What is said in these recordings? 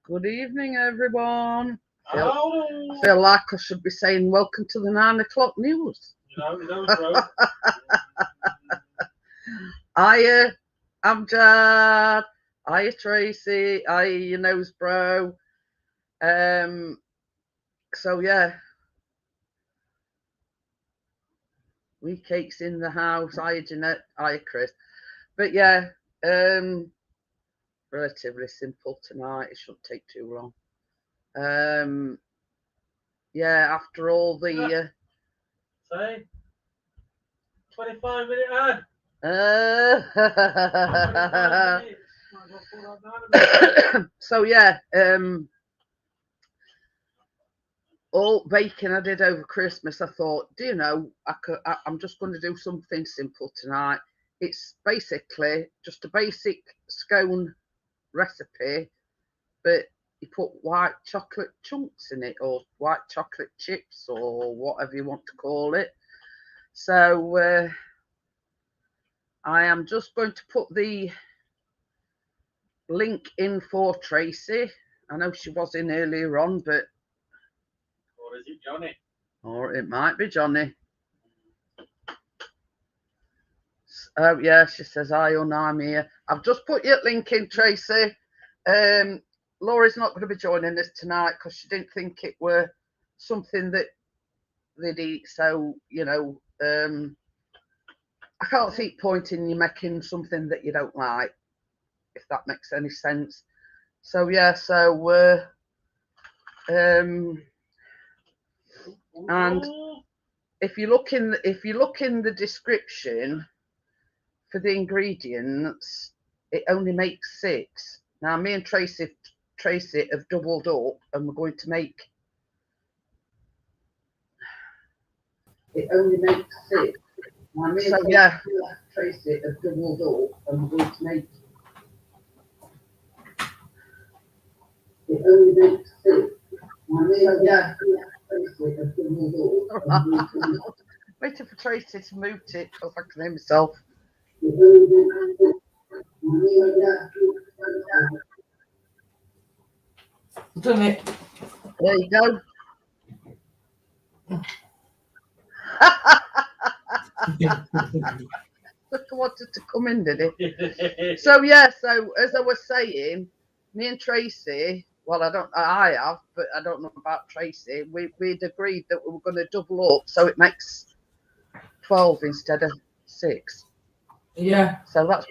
Good evening, everyone. Oh, I feel like I should be saying welcome to the 9 o'clock news. bro. Hiya, I'm Jad. Hiya, Tracy. Hiya, your nose bro. So yeah, we cakes in the house. Hiya, Jeanette. Hiya, Chris. But yeah, relatively simple tonight. It shouldn't take too long. Yeah, after all the Say, 25-minute ad. uh, 25 minutes. Might as well pull that down a bit. so yeah, all baking I did over Christmas. I thought, do you know, I'm just going to do something simple tonight. It's basically just a basic scone recipe, but you put white chocolate chunks in it, or white chocolate chips, or whatever you want to call it. So I am just going to put the link in for Tracy. I know she was in earlier on, but Or is it Johnny? or it might be Johnny. Oh yeah, she says hi, I'm here. I've just put your link in, Tracy. Laura's not going to be joining us tonight because she didn't think it were something that they'd eat. So I can't see point in you making something that you don't like, if that makes any sense. So yeah, and if you look in the description for the ingredients, it only makes 6. Now me and Tracy have doubled up, and we're going to make it only makes 6. Now me and Tracy have doubled up, and we're going to make it only makes 6. Waiting for Tracy to move it so I can hear myself. Done it. There you go. Just wanted to come in, did it? So yeah, so as I was saying, me and Tracy, well, I have, but I don't know about Tracy. We'd agreed that we were going to double up, so it makes 12 instead of 6. Yeah. So that's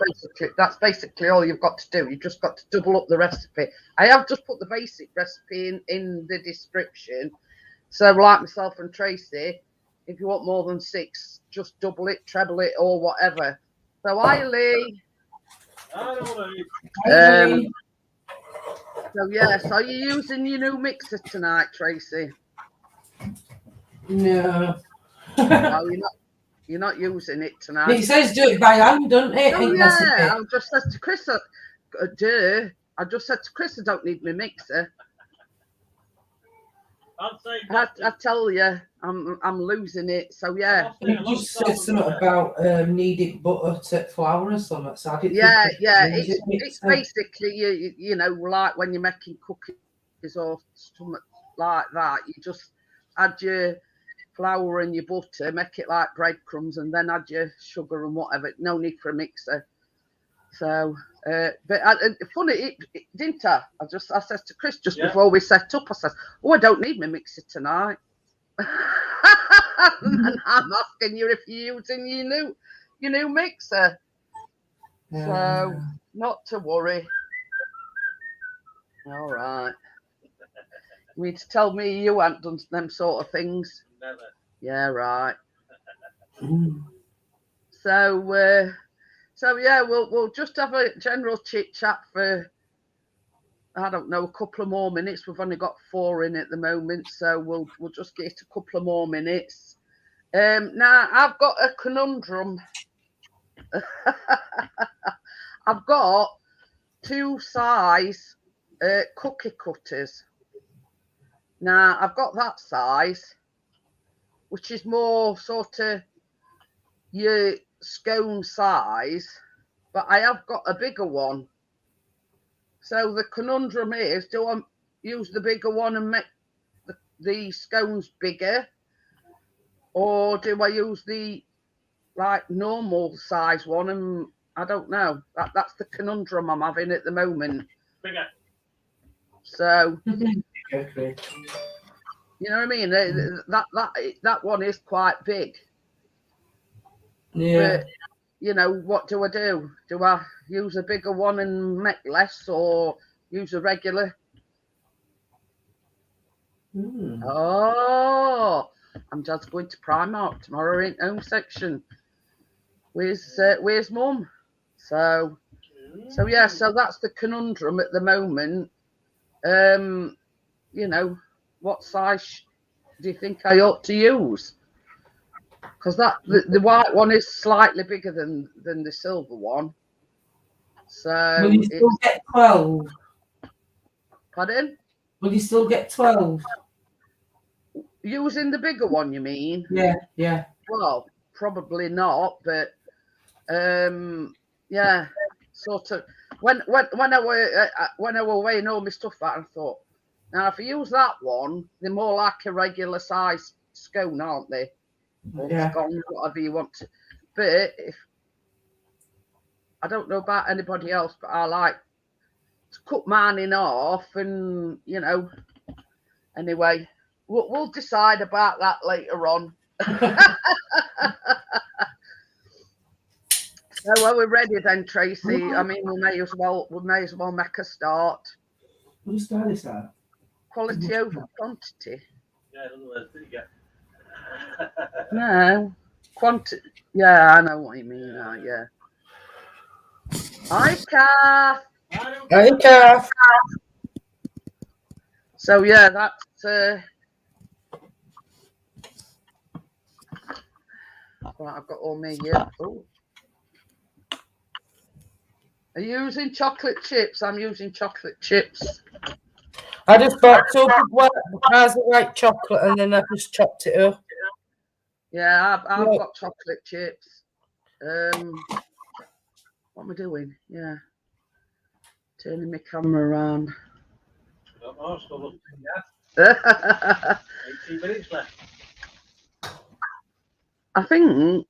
basically all you've got to do. You've just got to double up the recipe. I have just put the basic recipe in the description. So like myself and Tracy, if you want more than 6, just double it, treble it, or whatever. So hi Lee. So yes, are you using your new mixer tonight, Tracy? No. No, you're not using it tonight. It says do it by hand, doesn't it? Oh yeah, I just said to Chris, I just said to Chris, I don't need my mixer. I tell you, I'm losing it. So yeah. You just said something about needing butter to flour or something. So I didn't think it's basically you know, like when you're making cookies or something like that, you just add your flour and your butter, make it like breadcrumbs, and then add your sugar and whatever. No need for a mixer. So, but funny, didn't I? I said to Chris just before we set up, I said, "Oh, I don't need my mixer tonight." And I'm asking you if you're using your new mixer. So, not to worry. All right. You mean to tell me you haven't done them sort of things? Never. Yeah, right. So yeah, we'll just have a general chit chat for, I don't know, a couple of more minutes. We've only got 4 in at the moment, so we'll just get a couple of more minutes. Now I've got a conundrum. I've got 2 size cookie cutters. Now I've got that size, which is more sort of your scone size, but I have got a bigger one. So the conundrum is, do I use the bigger one and make the scones bigger, or do I use the like normal size one? And I don't know. That's the conundrum I'm having at the moment. Bigger. So Okay. you know what I mean? That one is quite big. Yeah. But you know, what do I do? Do I use a bigger one and make less, or use a regular? Oh, I'm just going to Primark tomorrow in home section. Where's Mum? So yeah, so that's the conundrum at the moment. You know, what size do you think I ought to use? Because the white one is slightly bigger than the silver one. So Will you still get 12? Pardon? Will you still get 12? Using the bigger one, you mean? Yeah. Well, probably not, but yeah, sort of. When I were weighing all my stuff out, I thought, now if I use that one, they're more like a regular size scone, aren't they? Or scones, whatever you want to. But if I don't know about anybody else, but I like to cut mine in half, and you know. Anyway, we'll decide about that later on. So are we ready then, Tracy? I mean, we may as well make a start. What does start this at? Quality over quantity. Yeah, in other words, bigger. No, quantity. Yeah, I know what you mean. Yeah. Hi, Kath. Hey, Kath. So yeah, that's right. I've got all my Oh. Are you using chocolate chips? I'm using chocolate chips. I just bought 2 big bars of white chocolate and then I just chopped it up. Yeah, I've got chocolate chips. What am I doing? Yeah. Turning my camera around. Oh, still looking, yeah. 18 minutes left. I think,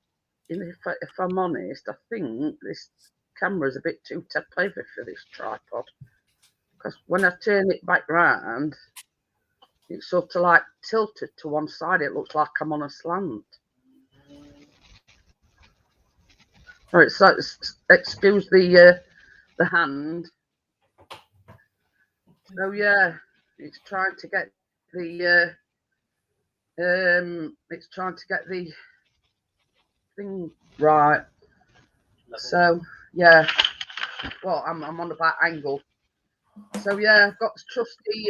if I'm honest, I think this camera is a bit too heavy for this tripod. Because when I turn it back round, it's sort of like tilted to one side. It looks like I'm on a slant. Right, so excuse the hand. So yeah, it's trying to get the thing right. So yeah, well, I'm on about angle. So yeah, I've got the trusty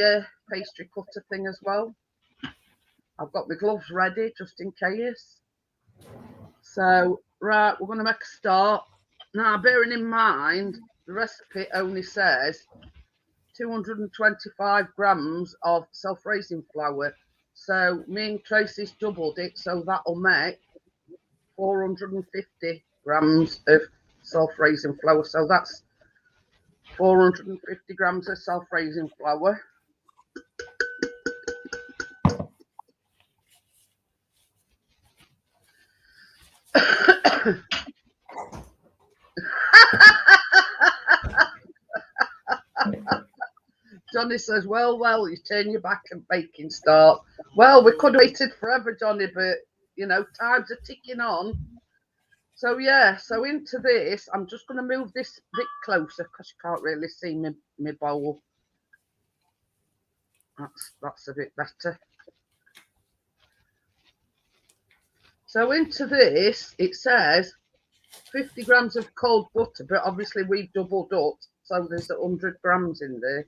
pastry cutter thing as well. I've got my gloves ready just in case. So right, we're going to make a start. Now, bearing in mind, the recipe only says 225 grams of self-raising flour. So me and Tracy's doubled it, so that'll make 450 grams of self-raising flour. So that's 450 grams of self-raising flour. Johnny says, well, you turn your back and baking start. Well, we could have waited forever, Johnny, but, you know, times are ticking on. So, yeah, so into this, I'm just going to move this a bit closer because you can't really see my bowl. That's a bit better. So into this, it says 50 grams of cold butter, but obviously we've doubled up, so there's 100 grams in there.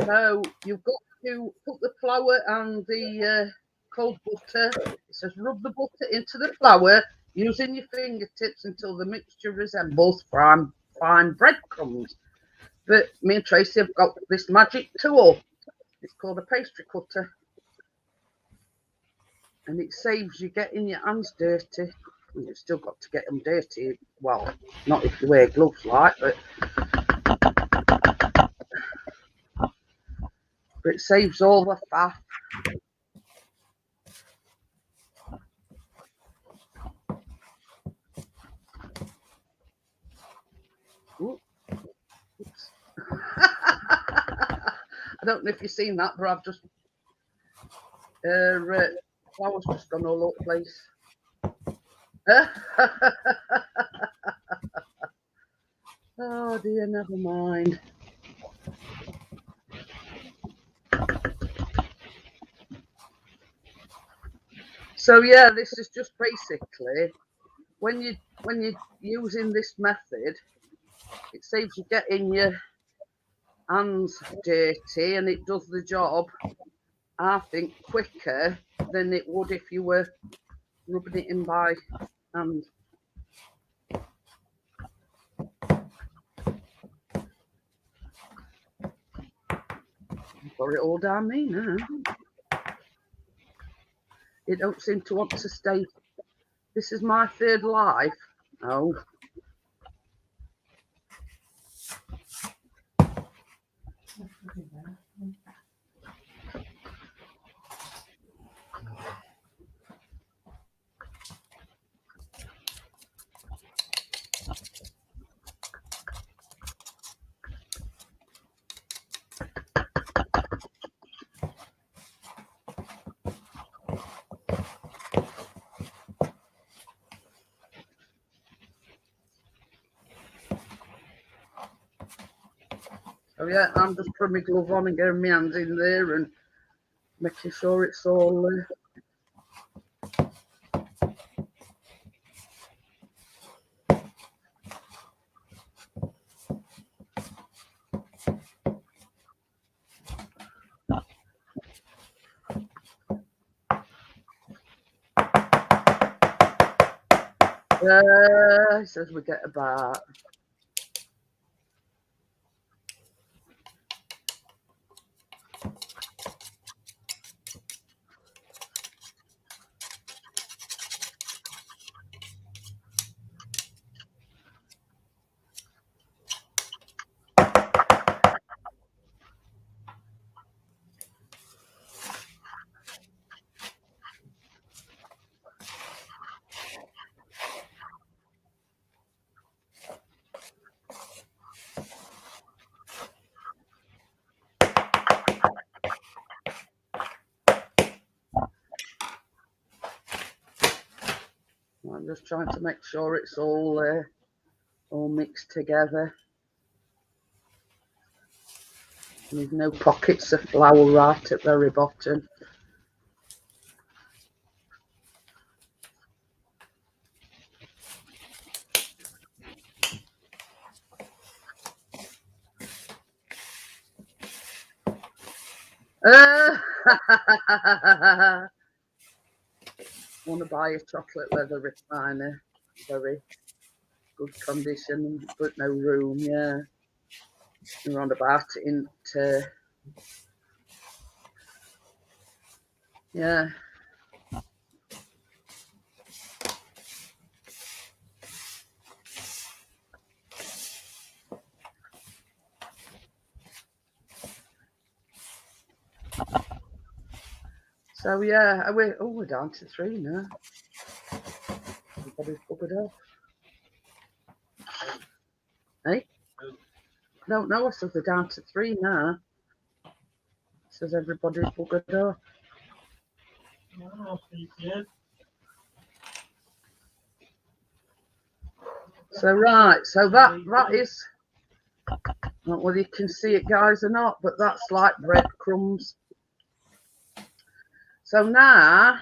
So you've got to put the flour and the cold butter. It says rub the butter into the flour using your fingertips until the mixture resembles fine breadcrumbs. But me and Tracy have got this magic tool. It's called a pastry cutter. And it saves you getting your hands dirty. You've still got to get them dirty. Well, not if you wear gloves, like, but it saves all the faff. I don't know if you've seen that, but I've just flowers just gone all over the place. Oh dear, never mind. So yeah, this is just basically when you're using this method, it saves you getting your hands dirty, and it does the job, I think, quicker than it would if you were rubbing it in by hand. I've got it all down me now. It don't seem to want to stay. This is my third life. Oh. So yeah, I'm just putting my glove on and getting my hands in there and making sure it's all he says we get about I'm just trying to make sure it's all mixed together. And there's no pockets of flour right at the very bottom. Want to buy a chocolate leather recliner, very good condition, but no room. Yeah, we're on about it into yeah. So yeah, we're down to 3 now. Everybody's buggered off. Hey? No, I said they're down to 3 now. Says everybody's buggered off. So right, so that is, I don't know whether you can see it, guys, or not, but that's like breadcrumbs. So now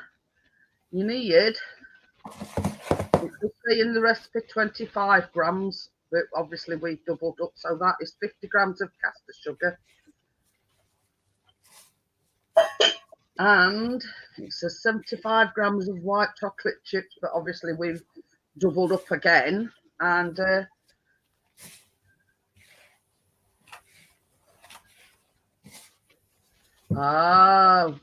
you need, it should say in the recipe 25 grams, but obviously we've doubled up, so that is 50 grams of caster sugar. And it says 75 grams of white chocolate chips, but obviously we've doubled up again. And oh,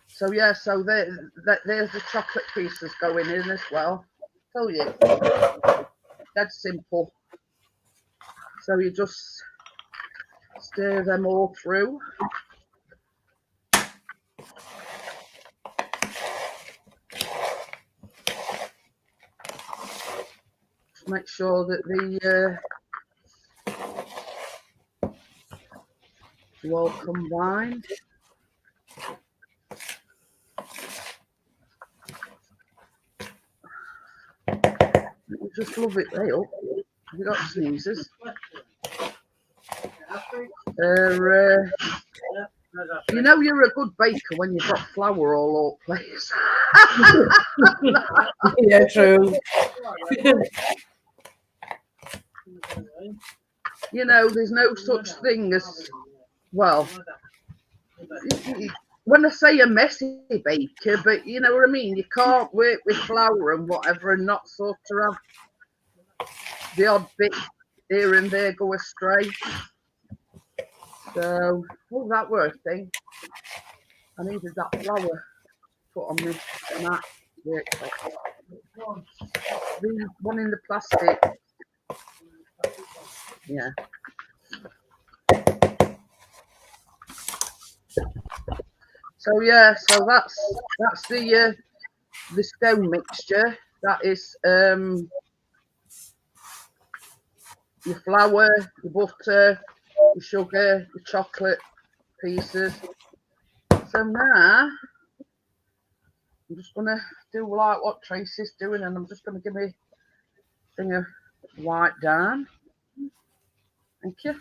so yeah, so there's the chocolate pieces going in as well. Tell you, that's simple. So you just stir them all through. Just make sure that the well combined. You just love it, hey up. Have you got sneezes? You know you're a good baker when you've got flour all over the place. Yeah, true. You know, there's no such thing as, well, when I say a messy baker, but you know what I mean, you can't work with flour and whatever and not sort of have the odd bit here and there go astray. So, oh, that were a thing. I needed that flour put on this mat. The one in the plastic. Yeah. So yeah, so that's the scone mixture. That is your flour, your butter, your sugar, your chocolate pieces. So now I'm just gonna do like what Tracy's doing, and I'm just gonna give me a thing of white down. Thank you.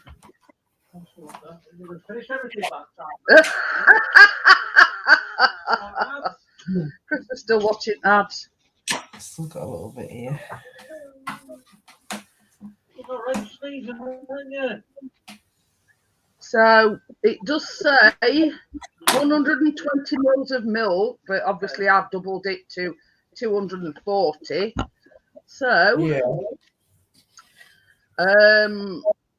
Chris is still watching ads. Still got a little bit here. So it does say 120 mils of milk, but obviously I've doubled it to 240. So yeah.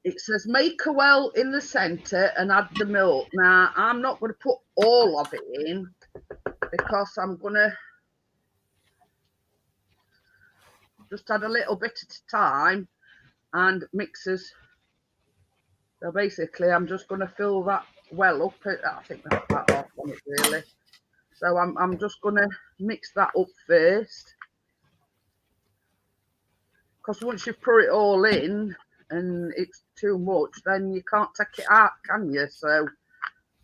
It says make a well in the centre and add the milk. Now I'm not going to put all of it in because I'm going to just add a little bit at a time and mixes. So basically I'm just going to fill that well up. I think that's about half on it really. So I'm just going to mix that up first, because once you've put it all in and it's too much, then you can't take it out, can you? So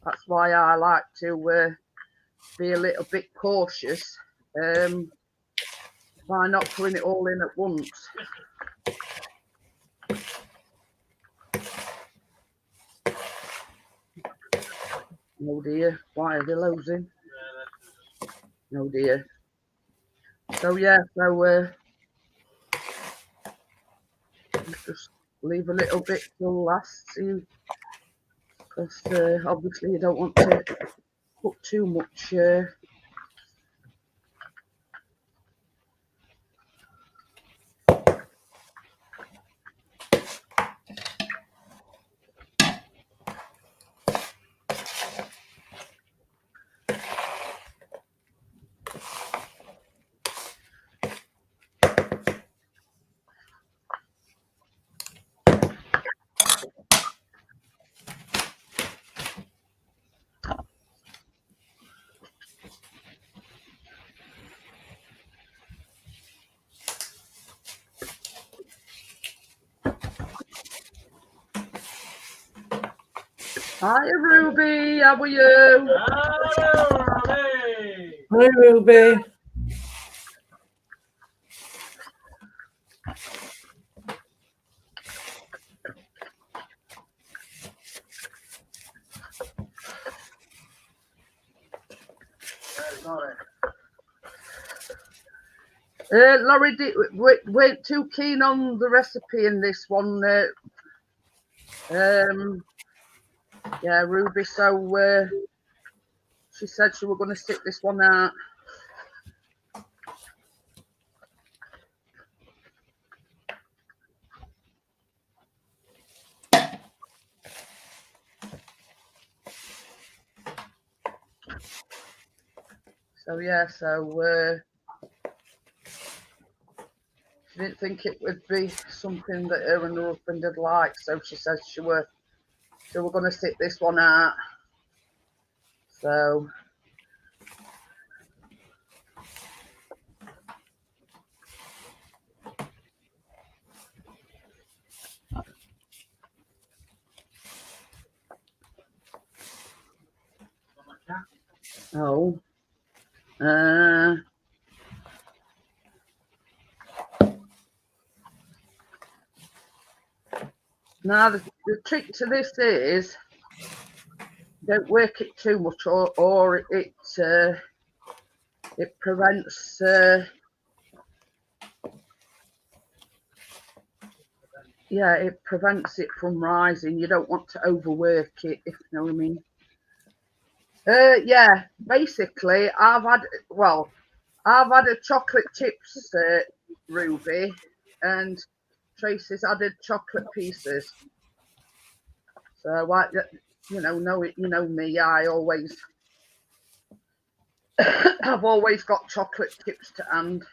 that's why I like to be a little bit cautious by not putting it all in at once. Oh dear, why are they losing? Oh dear. So yeah, so just leave a little bit till last, because obviously you don't want to put too much. Hi Ruby, how are you? Hello, Ruby. Hi, Ruby. Laurie, weren't too keen on the recipe in this one. Yeah, Ruby. So she said she was going to stick this one out. So yeah, so she didn't think it would be something that her and her husband would like, so she said she were going to stick this one out. So oh, now the trick to this is don't work it too much, or it prevents yeah, it prevents it from rising. You don't want to overwork it, if you know what I mean. Yeah, basically I've had a chocolate chips Ruby, and Tracy's added chocolate pieces. So you know me, I always I've always got chocolate chips to hand.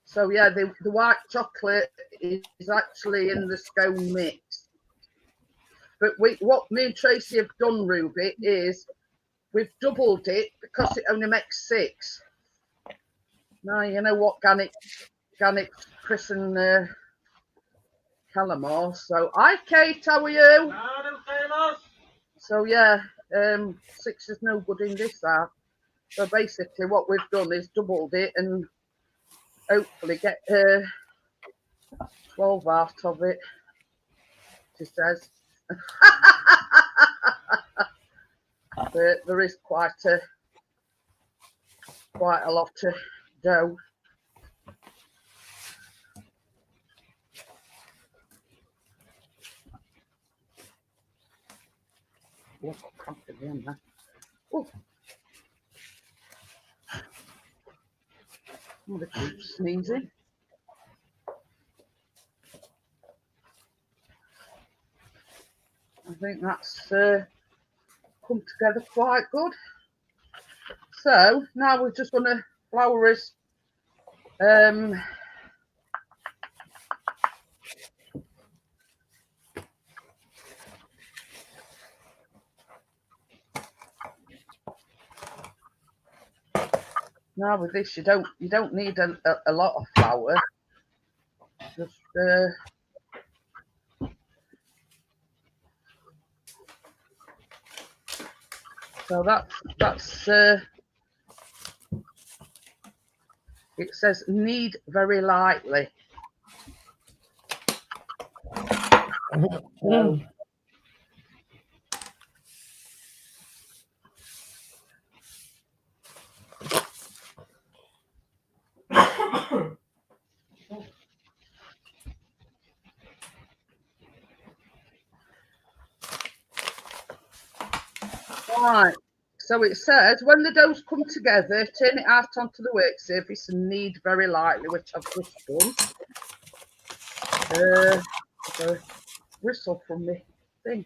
So yeah, the white chocolate is actually in the scone mix. But what me and Tracy have done, Ruby, is we've doubled it because it only makes 6. Now you know what Gannick, Chris and Callamore. So hi Kate, how are you? So yeah, 6 is no good in this half. So basically what we've done is doubled it and hopefully get 12 out of it, she says. There is quite a lot of dough. Oh, the keep sneezing. I think that's come together quite good. So now we're just going to flour us now with this you don't need a lot of flour. Just so that's it says knead very lightly. So, right. So it says when the doughs come together, turn it out onto the work surface and knead very lightly, which I've just done. Whistle from the thing.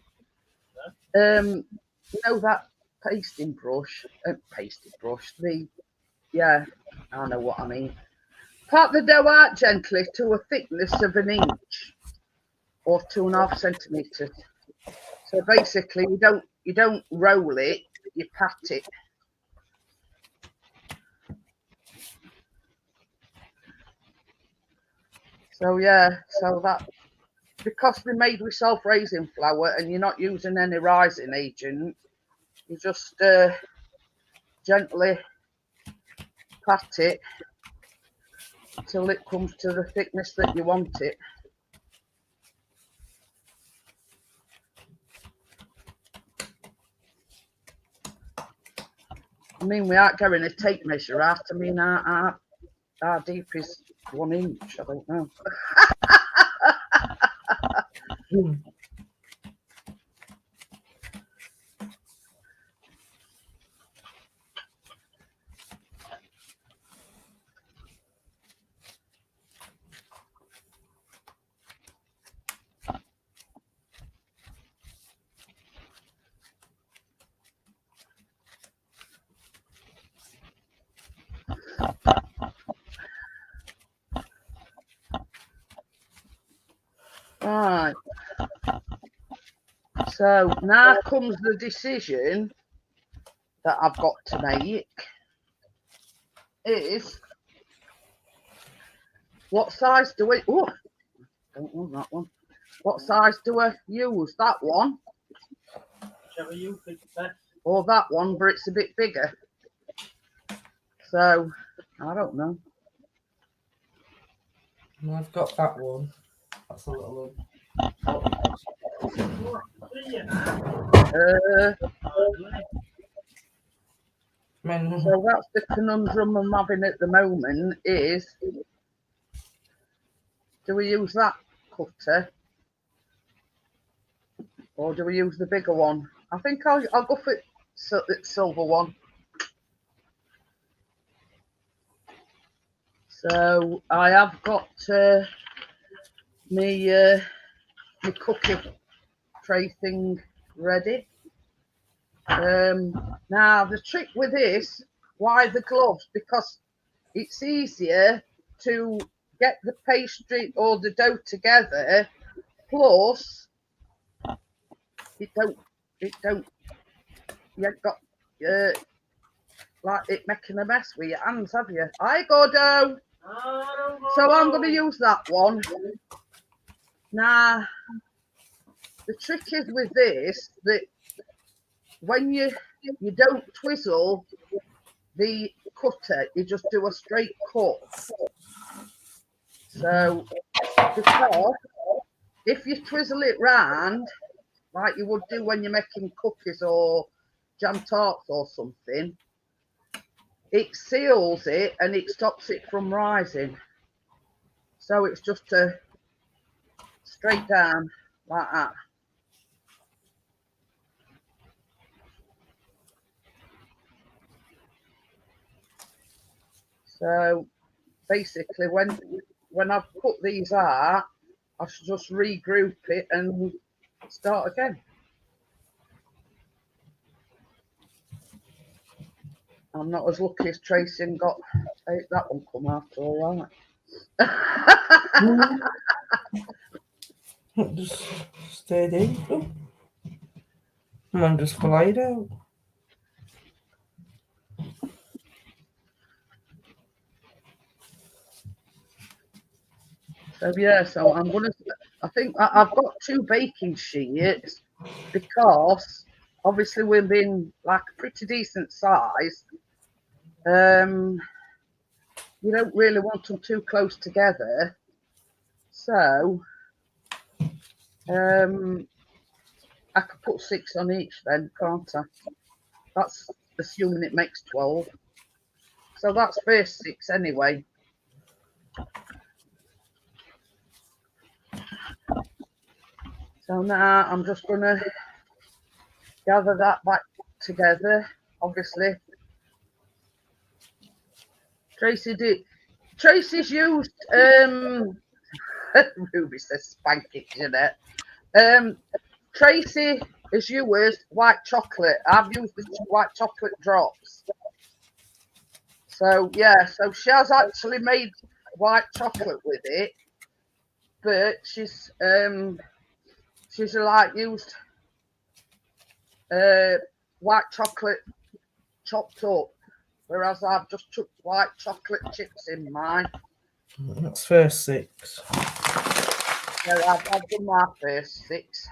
You know that pasting brush. Yeah, I know what I mean. Pat the dough out gently to a thickness of 1 inch or 2.5 centimeters. So basically, you don't roll it, you pat it. So yeah, so that because we made with self-raising flour and you're not using any rising agent, you just gently pat it till it comes to the thickness that you want it. I mean, we aren't going to tape measure out. I mean, our deep is 1 inch. I don't know. Right. So now comes the decision that I've got to make. Is what size do we? Oh, don't want that one. What size do I use? That one Whichever you think best. or that one, but it's a bit bigger. So I don't know. And I've got that one. That's a little one. So that's the conundrum I'm having at the moment is, do we use that cutter or do we use the bigger one? I think I'll go for the silver one. So I have got my cookie tray thing ready. Now the trick with this, why the gloves? Because it's easier to get the pastry or the dough together. Plus, you ain't got like it making a mess with your hands, have you? I go dough. So I'm going to use that one. Now, the trick is with this that when you don't twizzle the cutter, you just do a straight cut. So, because if you twizzle it round, like you would do when you're making cookies or jam tarts or something, it seals it and it stops it from rising. So it's just a straight down like that. So basically when I've put these out, I should just regroup it and start again. I'm not as lucky as Tracy and got that one come out all right. Just steady. Oh. Mine just flied out. So yeah, so I think I've got 2 baking sheets because obviously we've been like a pretty decent size. You don't really want them too close together. So I could put 6 on each then, can't I? That's assuming it makes 12. So that's first 6 anyway. So now I'm just going to gather that back together, obviously. Tracy's used, Ruby says spank it, Jeanette. Tracy has used white chocolate. I've used the white chocolate drops. So yeah, so she has actually made white chocolate with it, but she's like used white chocolate chopped up, whereas I've just took white chocolate chips in mine. That's first 6. Yeah, I've done my first 6.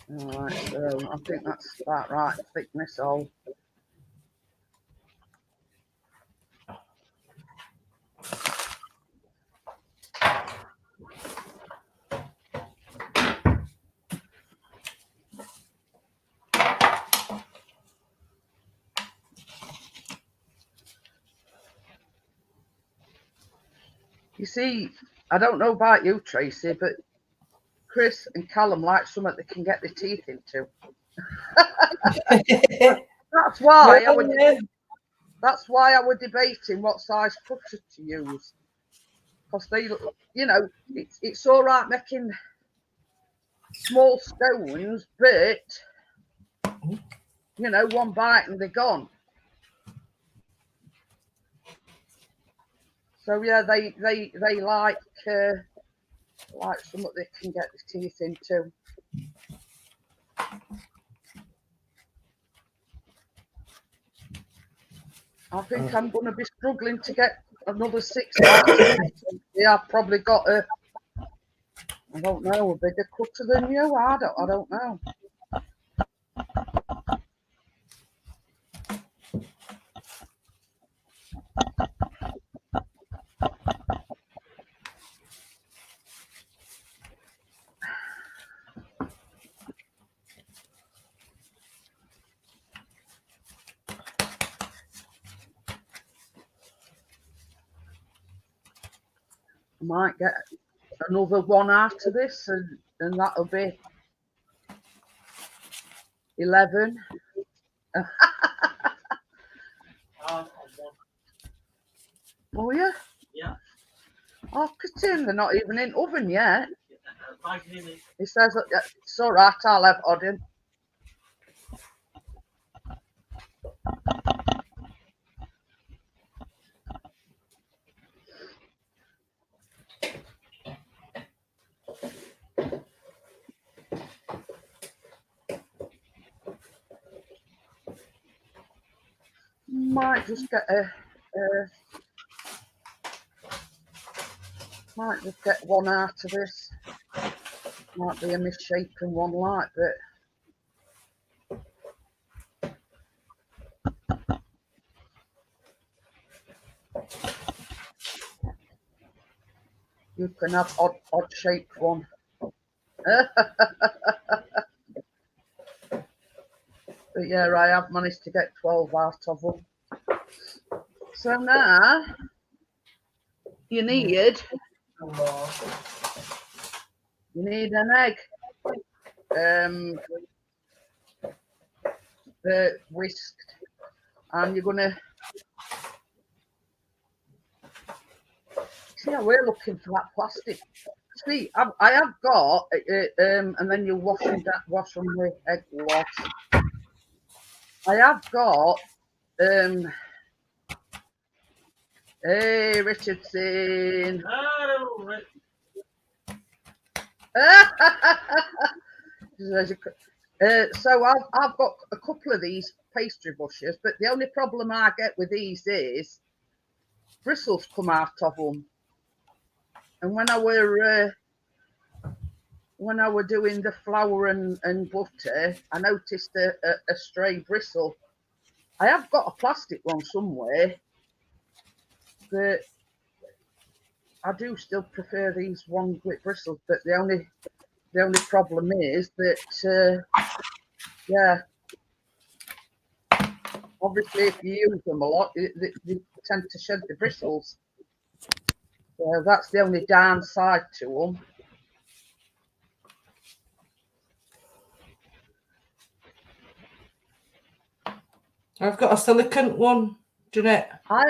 Alright, so I think that's about right thickness of. You see, I don't know about you, Tracy, but Chris and Callum like something they can get their teeth into. That's why I would. That's why I was debating what size cutter to use, because they, you know, it's all right making small scones, but you know, one bite and they're gone. So yeah, they like something they can get their teeth into. I think I'm going to be struggling to get another 6 bites. Yeah, I've probably got I don't know, a bigger cutter than you. I don't know. I might get another one after this, and that'll be 11. Oh yeah? Yeah. Oh, Christine, they're not even in oven yet. He says, it's all right, I'll have oddin. Might just get might just get one out of this. Might be a misshapen one like, but you can have odd shaped one. But yeah, I have managed to get 12 out of them. So now you need an egg, whisked, and you're gonna see how we're looking for that plastic. See, I have got, and then you wash them with egg wash. I have got, hey Richardson. So I've got a couple of these pastry bushes, but the only problem I get with these is bristles come out of them. And when I were doing the flour and butter, I noticed a stray bristle. I have got a plastic one somewhere, but I do still prefer these ones with bristles. But the only problem is that yeah, obviously if you use them a lot, they tend to shed the bristles. So that's the only downside to them. I've got a silicone one, Jeanette. I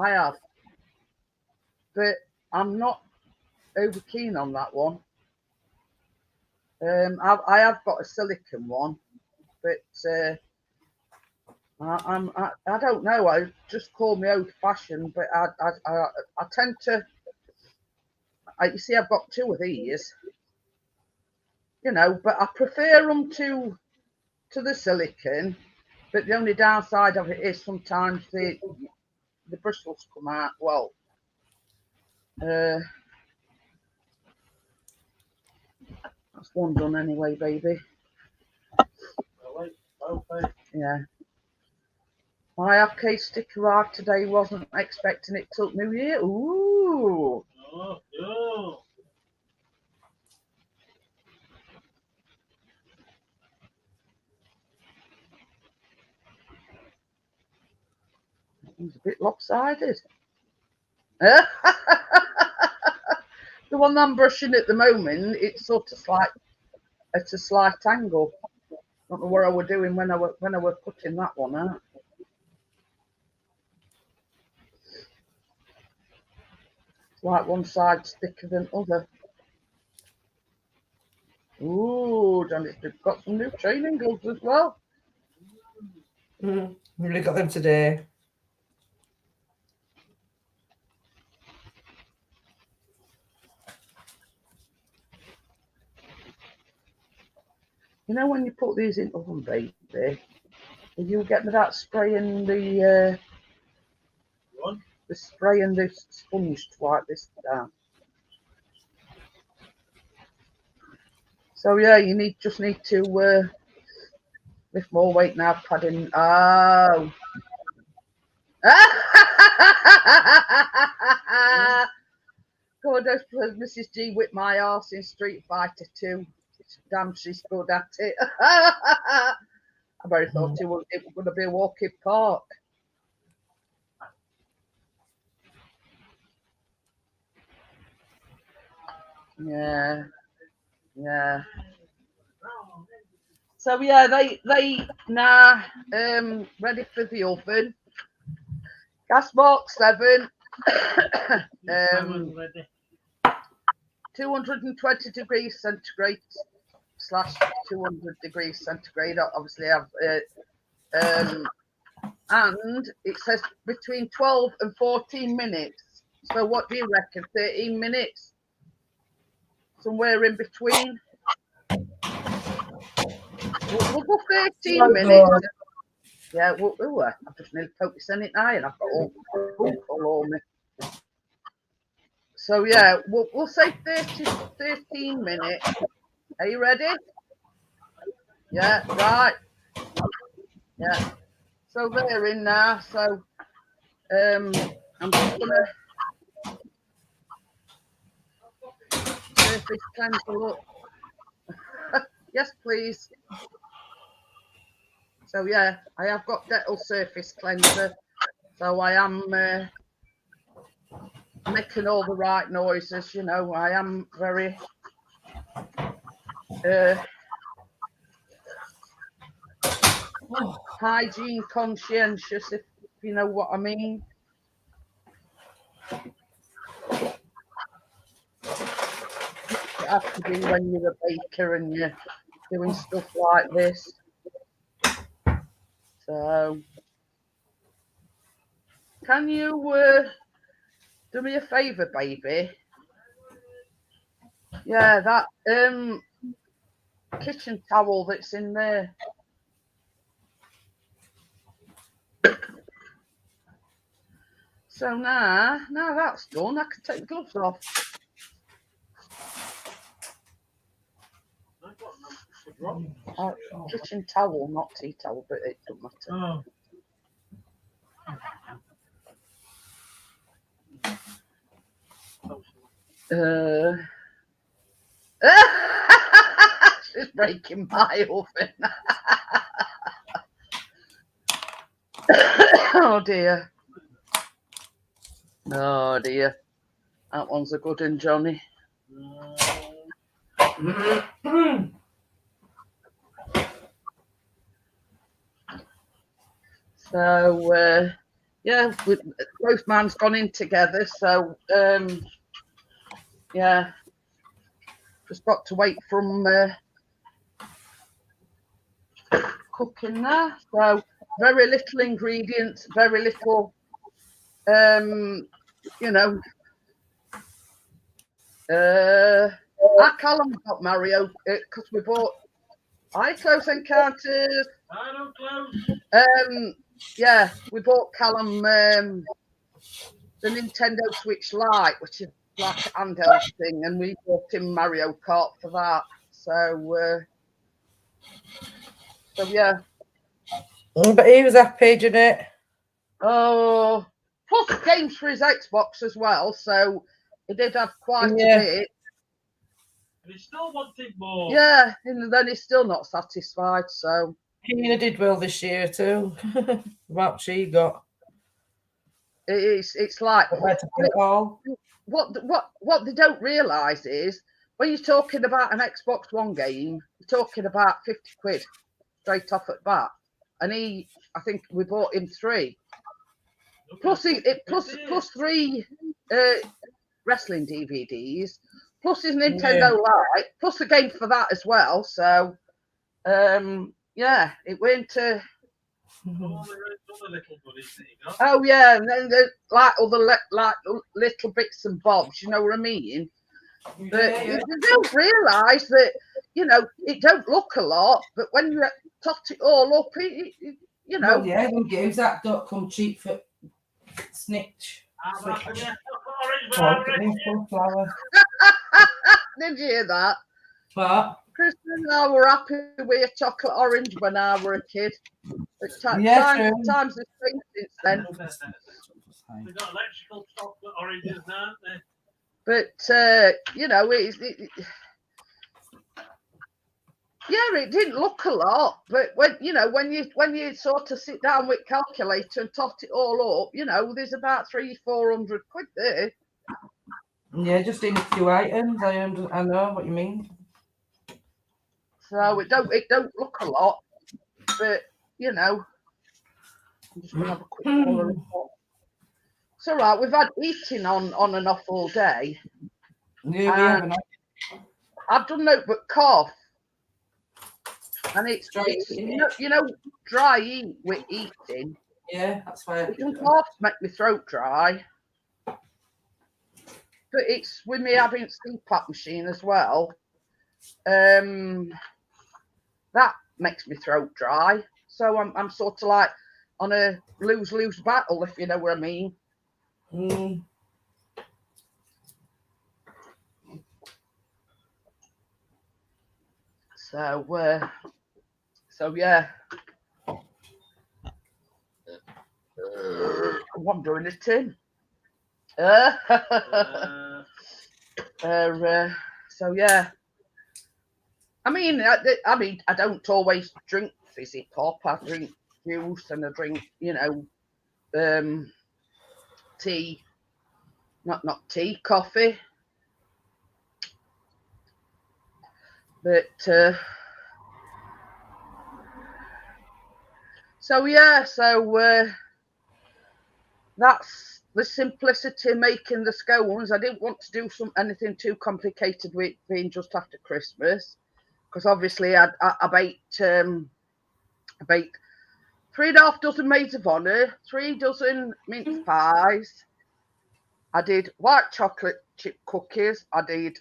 have, but I'm not over keen on that one. I have got a silicone one, but I don't know. I just call me old fashioned, but I tend to. You see, I've got 2 of these, you know, but I prefer them to the silicone. But the only downside of it is sometimes the bristles come out. Well, that's one done anyway, baby. Yeah. My arcade stick arrived today. Wasn't expecting it till New Year. Ooh. Oh. It's a bit lopsided. The one I'm brushing at the moment, it's sort of like at a slight angle. Don't know what I were doing when I were cutting that one out. It's like one side's thicker than other. Ooh, Johnny's got some new training gloves as well. Really got them today. You know when you put these in oven, baby, you get me that spray and the spray and the sponge to wipe this down. So yeah, you just need to lift more weight now, padding. Oh. God, Mrs. G whipped my arse in Street Fighter 2. Damn, she's good at it. I very thought it was going to be a walking park. Yeah. So yeah, they now ready for the oven. Gas mark 7. 220 degrees centigrade / 200 degrees centigrade. Obviously, and it says between 12 and 14 minutes. So what do you reckon? 13 minutes? Somewhere in between. We'll go 13 minutes. Yeah, I just need to focus on it now, and I've got all on me. So yeah, we'll say 13 minutes. Are you ready? Yeah, right. Yeah. So they're in now. So I'm just gonna surface cleanser up. Yes, please. So yeah, I have got Dettol surface cleanser. So I am making all the right noises. You know, I am very hygiene conscientious, if you know what I mean. It has to be when you're a baker and you're doing stuff like this. So, can you do me a favour, baby? Yeah, that kitchen towel that's in there. So now that's done, I can take the gloves off. Kitchen towel, not tea towel, but it doesn't matter. She's breaking my oven. Oh dear. Oh dear. That one's a good one, Johnny. So yeah, both man's gone in together. So yeah, just got to wait from cooking there. So very little ingredients, very little, you know. Our Callum got Mario because we bought. Hi, Close Encounters. I don't close. Yeah, we bought Callum the Nintendo Switch Lite, which is like a handheld thing, and we bought him Mario Kart for that. So yeah. But he was happy, Jeanette. Oh, plus games for his Xbox as well. So he did have quite a bit. He still wanted more. Yeah, and then he's still not satisfied. So Tina did well this year too. What she got? It's like Where to put it all. what they don't realise is when you're talking about an Xbox One game, you're talking about 50 quid straight off at bat. And I think we bought him 3. Plus three wrestling DVDs, plus his Nintendo Lite, plus the game for that as well. So, yeah, it went to. Oh yeah, and then there's like other like little bits and bobs. You know what I mean? But you don't realise that it don't look a lot, but when you tot it all up, Well, yeah, them games that don't come cheap for snitch. Flour. Did you hear that? But Chris and I were happy with a chocolate orange when I were a kid. Times have changed since then. They've got electrical chocolate oranges now, aren't they? But it didn't look a lot. But when you sort of sit down with calculator and tot it all up, there's about 300-400 quid there. Yeah, just in a few items. I know what you mean. So it don't look a lot, but I'm just gonna have a quick colour. It's all right. We've had eating on and off all day. Yeah, we haven't. I've done nothing but cough, and it's dry eat with eating. Yeah, that's why. It can cough make my throat dry, but it's with me having CPAP machine as well. That makes my throat dry. So I'm sort of like on a lose-lose battle, if you know what I mean. So yeah. What I'm doing it in. So yeah. I mean, I don't always drink fizzy pop. I drink juice and I drink, tea. Not tea, coffee. But that's the simplicity of making the scones. I didn't want to do anything too complicated with being just after Christmas, because obviously I baked 3.5 dozen maids of honour, 3 dozen mince pies. I did white chocolate chip cookies. I did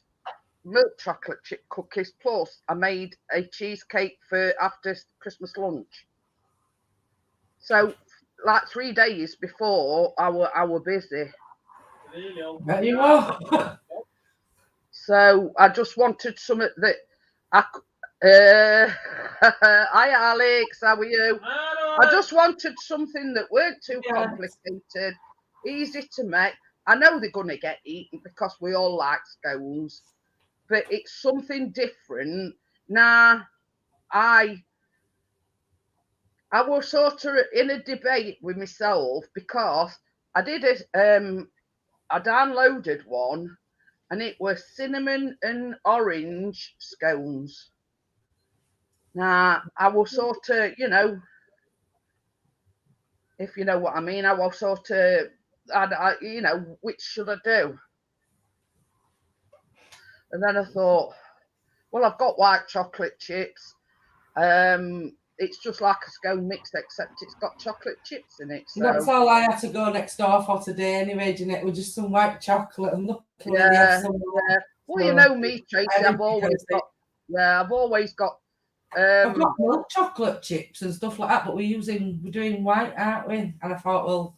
milk chocolate chip cookies. Plus, I made a cheesecake for after Christmas lunch. So, like 3 days before, I were busy. There you are. So I just wanted something that hi Alex, how are you? I just wanted something that weren't too complicated, easy to make. I know they're going to get eaten because we all like scones, but it's something different. Now, I was sort of in a debate with myself because I downloaded one and it was cinnamon and orange scones. Now, I was sort of, if you know what I mean, I was sort of, which should I do? And then I thought, well, I've got white chocolate chips. It's just like a scone mix, except it's got chocolate chips in it. So that's all I had to go next door for today anyway, Jeanette, with just some white chocolate and luckily yeah. Well, so, you know me, Tracy, I've always got I've got milk chocolate chips and stuff like that, but we're doing white, aren't we? And I thought,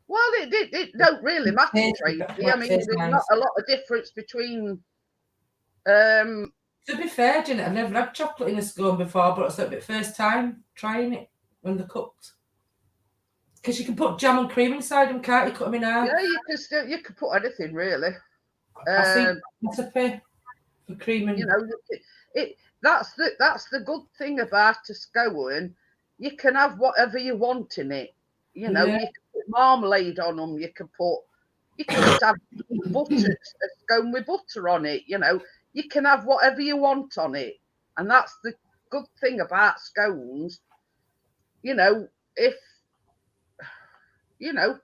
it don't really matter, Tracy. I mean, there's not a lot of difference between. To be fair, Jeanette, I've never had chocolate in a scone before, but it's like the first time trying it when they're cooked. Because you can put jam and cream inside them, can't you? Cut them in half. Yeah, you can put anything really. I see recipe for cream and that's the good thing about a scone. You can have whatever you want in it. You can put marmalade on them. You can just have butter, a scone with butter on it. You know, you can have whatever you want on it, and that's the good thing about scones. You know, if you know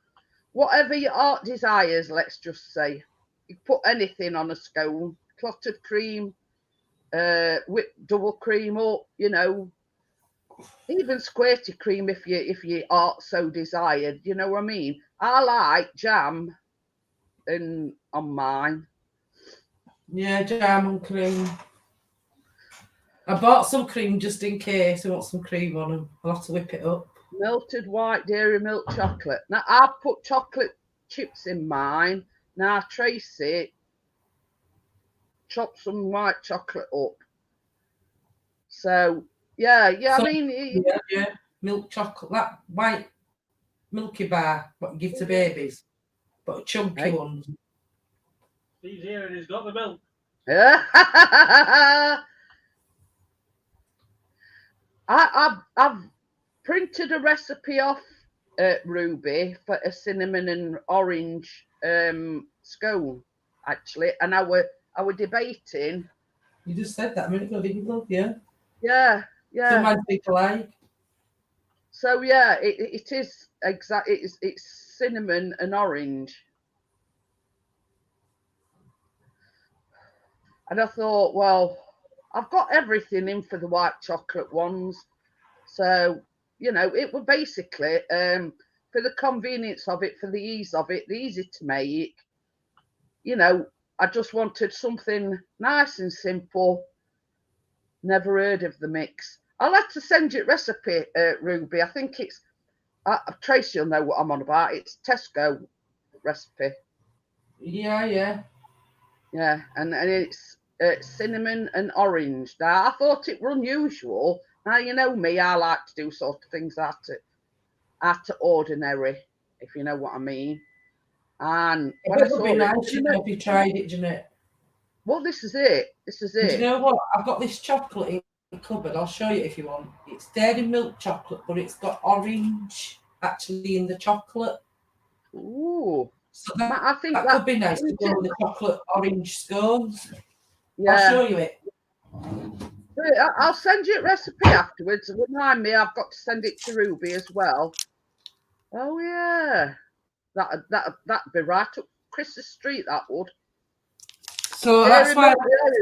whatever your heart desires, let's just say, you put anything on a scone, clotted cream, whipped double cream up, you know, even squirty cream if your heart so desired. You know what I mean? I like jam and on mine. Yeah, jam and cream. I bought some cream just in case I want some cream on them. I'll have to whip it up. Melted white dairy milk chocolate. Now I put chocolate chips in mine. Now Tracy chop some white chocolate up. So yeah, So, I mean, yeah, milk chocolate, that white milky bar, what you give to babies, but chunky hey. ones. He's here and he's got the milk. I've printed a recipe off Ruby for a cinnamon and orange scone actually, and I were debating. You just said that a minute ago, didn't you, love? Yeah. Yeah. Sometimes people like. So yeah, it is exact. It's cinnamon and orange, and I thought, well, I've got everything in for the white chocolate ones, so you know, it would basically for the convenience of it, for the ease of it, the easy to make. You know, I just wanted something nice and simple. Never heard of the mix. I'll have to send you a recipe, Ruby. I think it's Tracy will know what I'm on about. It's Tesco recipe. Yeah. Yeah, and it's cinnamon and orange. Now I thought it were unusual. Now you know me, I like to do sort of things out of ordinary, if you know what I mean. And when I It would saw be it, nice, you know, if you tried it, Jeanette. well, this is it. This is And do it. you know what? I've got this chocolate in the cupboard. I'll show you if you want. It's dairy milk chocolate, but it's got orange actually in the chocolate. Ooh, So I think that could be nice to go with the chocolate orange scones. Yeah. I'll show you it. I'll send you a recipe afterwards. Remind me, I've got to send it to Ruby as well. Oh yeah, that'd be right up Chris's street. That would. So Dairy that's why I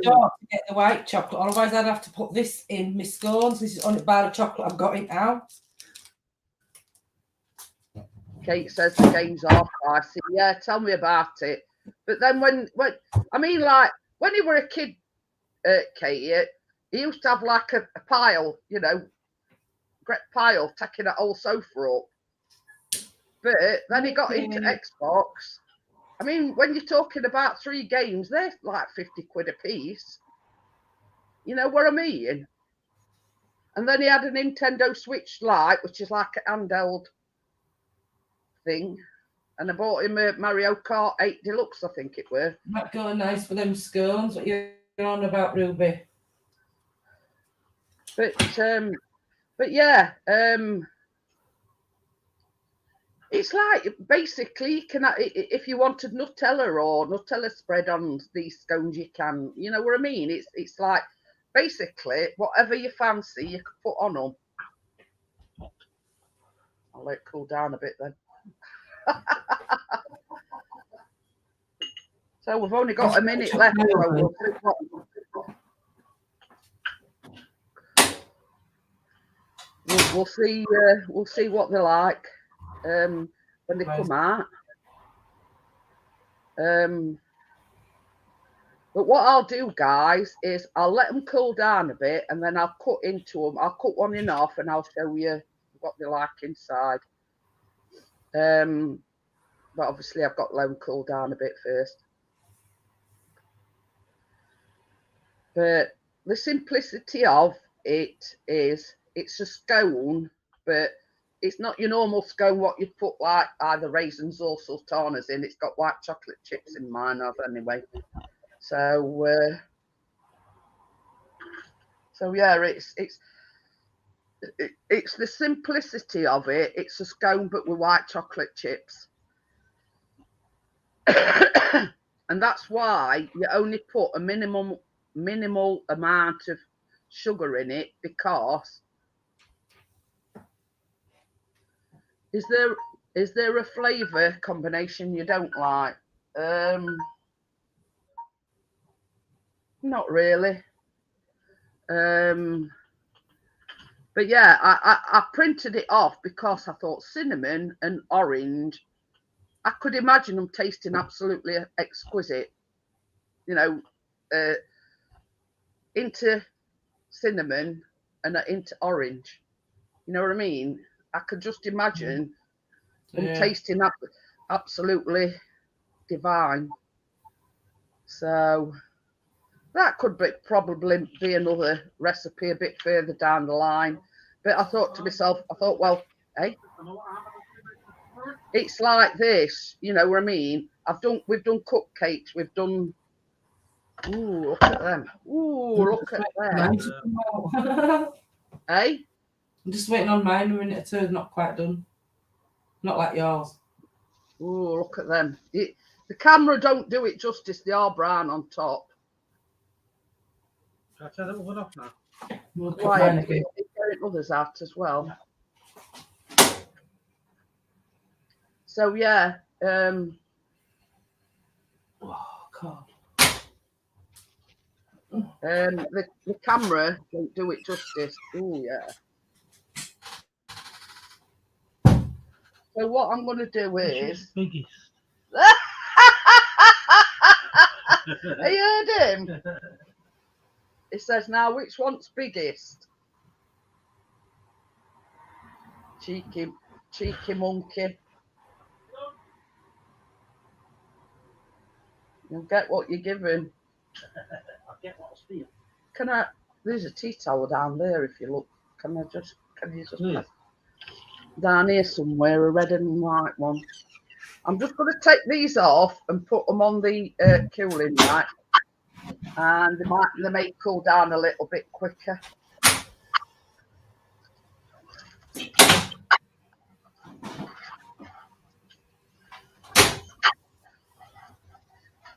milk, to get the white chocolate. Otherwise, I'd have to put this in my scones. This is on a bar of chocolate. I've got it out. Kate says the game's off. I see. Yeah, tell me about it. But then when I mean, like when you were a kid, Kate, he used to have like a pile, you know, great pile, taking that whole sofa up. But then he got into Xbox. I mean, when you're talking about 3 games, they're like 50 quid a piece. You know what I mean? And then he had a Nintendo Switch Lite, which is like an handheld thing. And I bought him a Mario Kart 8 Deluxe, I think it were. Might go nice for them scones. What you're on about, Ruby? But yeah, it's like basically you can, if you wanted Nutella or Nutella spread on these scones, you can. You know what I mean? It's like basically whatever you fancy, you can put on them. I'll let it cool down a bit then. So we've only got a minute left. So we'll see what they're like when they come out. But what I'll do, guys, is I'll let them cool down a bit, and then I'll cut into them. I'll cut one in half, and I'll show you what they're like inside. But obviously I've got to let them cool down a bit first. But the simplicity of it is, it's a scone, but it's not your normal scone what you'd put like either raisins or sultanas in. It's got white chocolate chips in mine anyway. So yeah, it's it's the simplicity of it. It's a scone but with white chocolate chips. And that's why you only put a minimal amount of sugar in it, because is there a flavour combination you don't like? Not really. But yeah, I printed it off because I thought cinnamon and orange, I could imagine them tasting absolutely exquisite. You know, into cinnamon and into orange. You know what I mean? I could just imagine them tasting absolutely divine. So that could probably be another recipe a bit further down the line. But I thought to myself, well, hey, it's like this, you know what I mean? We've done cupcakes, we've done. Ooh, look at them! Ooh, look at them! Hey, I'm just waiting on mine a minute or two. Not quite done. Not like yours. Ooh, look at them! The camera don't do it justice. They are brown on top. Can I turn that one off now? Why? Getting others out as well. So yeah. Oh God. The camera don't do it justice. Oh yeah. So what I'm going to do is. Biggest. Have you heard him? It says now, which one's biggest? Cheeky monkey. You'll get what you're given. I'll get what I steal. Can I? There's a tea towel down there. If you look, can you just down here somewhere, a red and white one? I'm just going to take these off and put them on the cooling rack, and they may cool down a little bit quicker.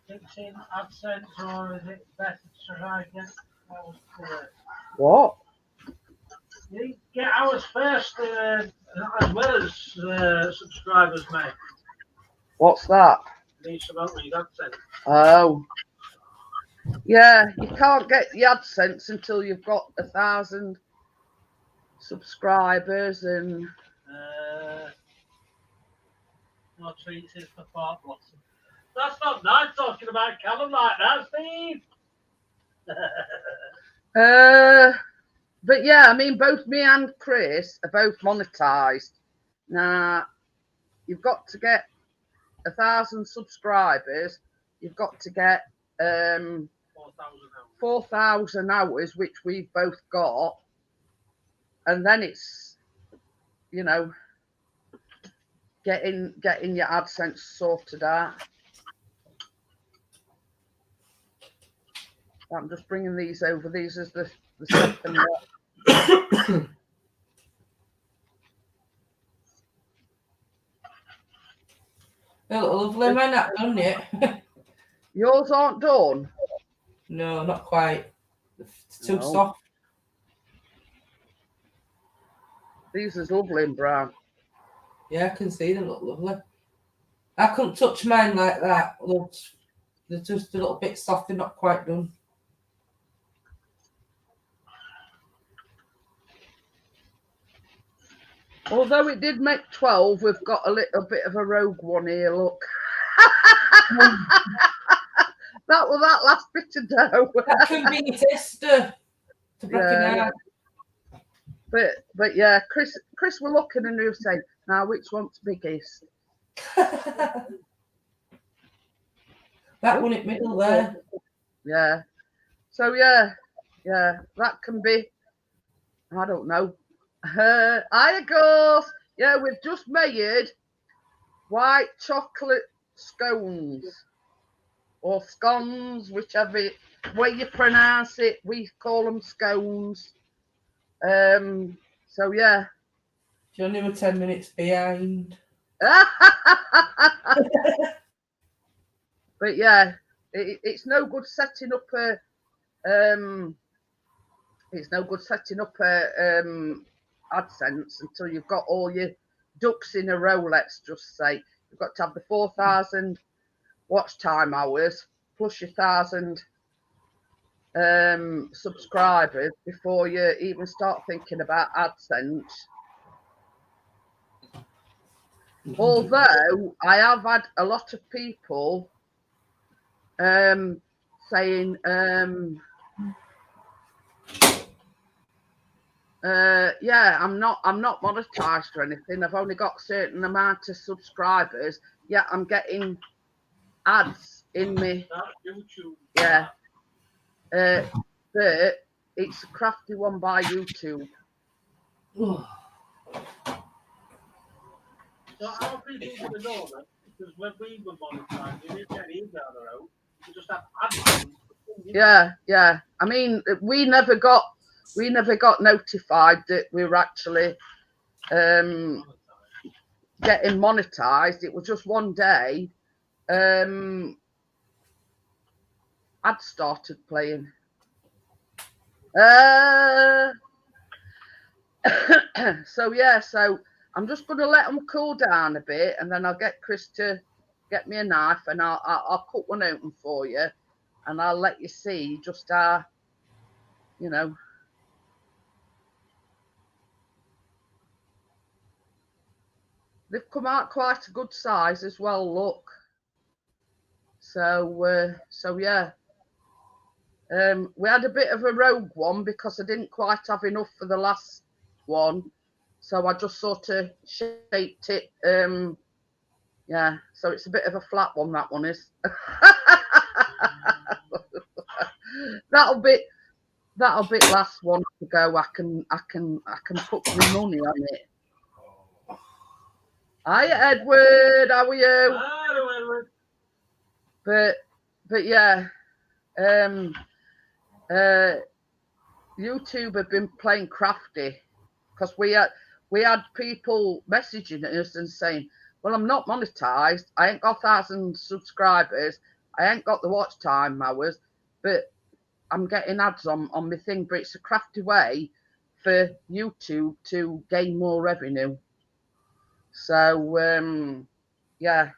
Fixing AdSense, or is it better to try and get ours first? What? You get ours first, as well as subscribers, mate. What's that? Need some help with your AdSense. Oh. Yeah, you can't get the AdSense until you've got 1,000 subscribers and. No treats in for Fort Blossom. That's not nice talking about Callum like that, Steve. But yeah, I mean, both me and Chris are both monetized. Now, you've got to get 1,000 subscribers. You've got to get 4,000 hours, which we've both got, and then it's, you know, getting your AdSense sorted out. I'm just bringing these over. These is the second one. They look lovely. Mine not done yet. Yours aren't done? No, not quite. It's too No. soft. These is lovely in brown. Yeah, I can see them look lovely. I couldn't touch mine like that. They're just a little bit soft. They're not quite done. Although it did make 12, we've got a little bit of a rogue one here, look. That was that last bit of dough. That can be a tester to break it out. But yeah, Chris were looking and he was saying, now which one's biggest? That one in the middle there. Yeah. So yeah, that can be, I don't know. Hiya, girls. Yeah, we've just made white chocolate scones or scones, whichever way you pronounce it. We call them scones. So So yeah. She only were 10 minutes behind. But yeah, it's no good setting up a AdSense until you've got all your ducks in a row. Let's just say you've got to have the 4,000 watch time hours plus your 1,000 subscribers before you even start thinking about AdSense. Although I have had a lot of people saying, yeah, I'm not monetized or anything. I've only got a certain amount of subscribers. Yeah, I'm getting ads in me. Yeah. But it's a crafty one by YouTube. So how are people going to know that? Because when we were monetized, we didn't get email out. We just have ads. Yeah. I mean, we never got notified that we were actually getting monetized. It was just one day ads started playing. So yeah, so I'm just going to let them cool down a bit, and then I'll get Chris to get me a knife, and I'll cut one open for you, and I'll let you see just how, you know. They've come out quite a good size as well, look. So yeah. We had a bit of a rogue one because I didn't quite have enough for the last one. So I just sort of shaped it. Yeah, so it's a bit of a flat one, that one is. That'll be last one to go. I can put my money on it. Hi Edward, how are you? Hello, Edward. But yeah, YouTube have been playing crafty because we had people messaging us and saying, well, I'm not monetized, I ain't got 1,000 subscribers, I ain't got the watch time hours, but I'm getting ads on my thing. But it's a crafty way for YouTube to gain more revenue. So yeah,